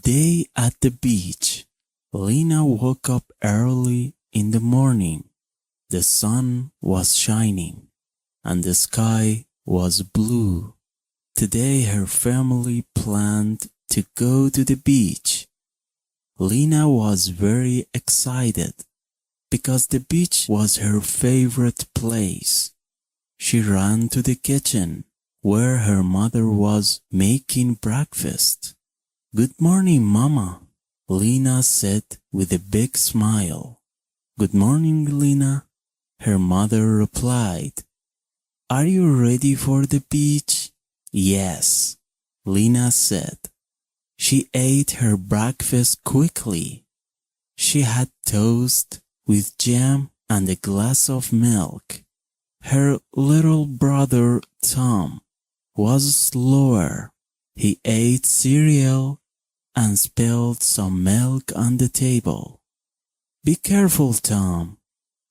day at the beach. Lena woke up early in the morning. The sun was shining and the sky was blue. Today her family planned to go to the beach. Lena was very excited because the beach was her favorite place. She ran to the kitchen where her mother was making breakfast. "Good morning, Mama," Lena said with a big smile. "Good morning, Lena," her mother replied. "Are you ready for the beach?" "Yes," Lena said. She ate her breakfast quickly. She had toast with jam and a glass of milk. Her little brother, Tom, was slower. He ate cereal and spilled some milk on the table. "Be careful, Tom,"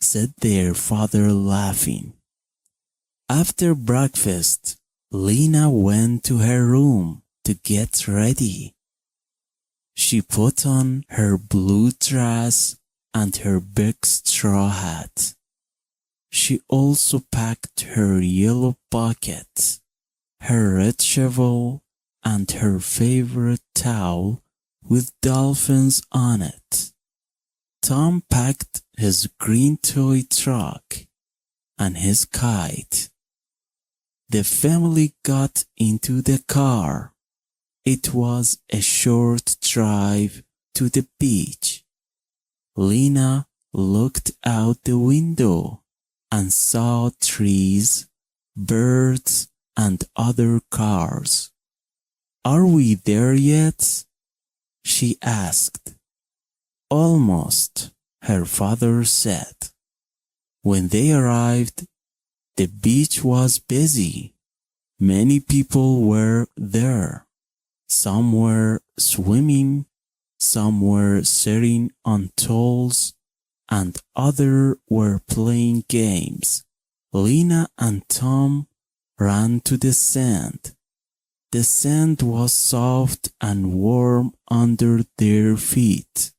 said their father, laughing. After breakfast, Lena went to her room to get ready. She put on her blue dress and her big straw hat. She also packed her yellow bucket, her red shovel, and her favorite towel with dolphins on it. Tom packed his green toy truck and his kite. The family got into the car. It was a short drive to the beach. Lena looked out the window and saw trees, birds, and other cars. "Are we there yet?" she asked. "Almost," her father said. When they arrived, the beach was busy. Many people were there. Some were swimming, some were sitting on tools, and others were playing games. Lena and Tom ran to the sand. The sand was soft and warm under their feet.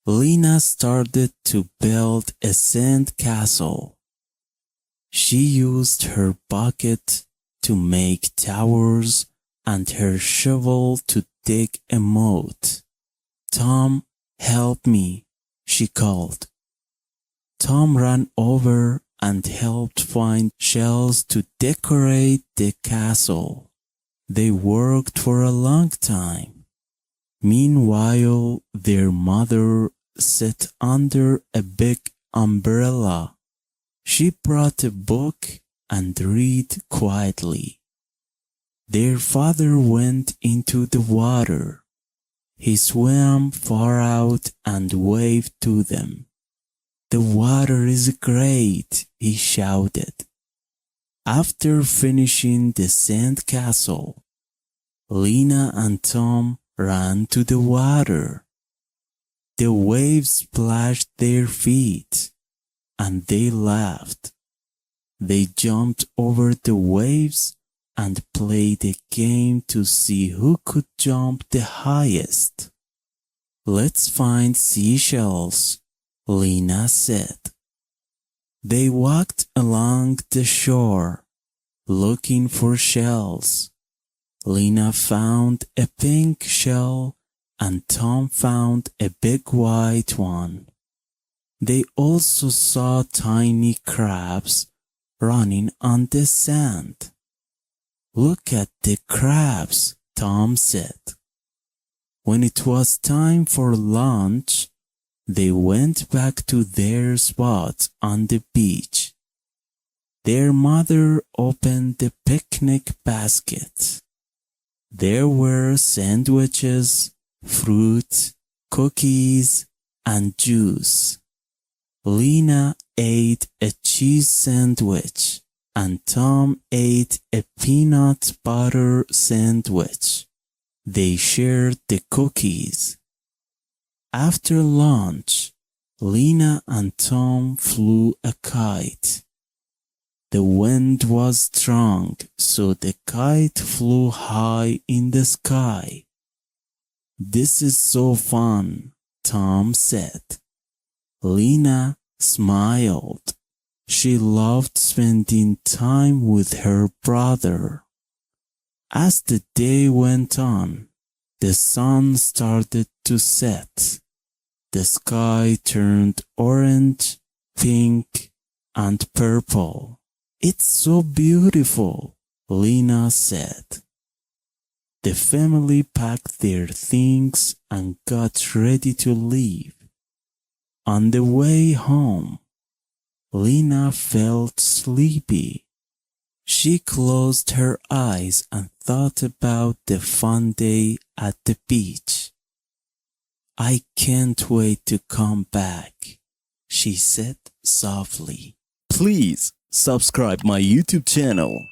Lena started to build a sand castle. She used her bucket to make towers and her shovel to dig a moat. "Tom, help me," she called. Tom ran over and helped find shells to decorate the castle. They worked for a long time. Meanwhile, their mother sat under a big umbrella. She brought a book and read quietly. Their father went into the water. He swam far out and waved to them. "The water is great," he shouted. After finishing the sand castle, Lena and Tom ran to the water. The waves splashed their feet, and they laughed. They jumped over the waves and played a game to see who could jump the highest. "Let's find seashells," Lena said. They walked along the shore, looking for shells. Lena found a pink shell and Tom found a big white one. They also saw tiny crabs running on the sand. "Look at the crabs," Tom said. When it was time for lunch, they went back to their spot on the beach. Their mother opened the picnic basket. There were sandwiches, fruit, cookies, and juice. Lena ate a cheese sandwich and Tom ate a peanut butter sandwich. They shared the cookies. After lunch, Lena and Tom flew a kite. The wind was strong, so the kite flew high in the sky. This is so fun, Tom said. Lena smiled. She loved spending time with her brother. As the day went on, the sun started to set. The sky turned orange, pink, and purple. It's so beautiful, Lena said. The family packed their things and got ready to leave. On the way home, Lena felt sleepy. She closed her eyes and thought about the fun day at the beach. I can't wait to come back, she said softly. Please subscribe my YouTube channel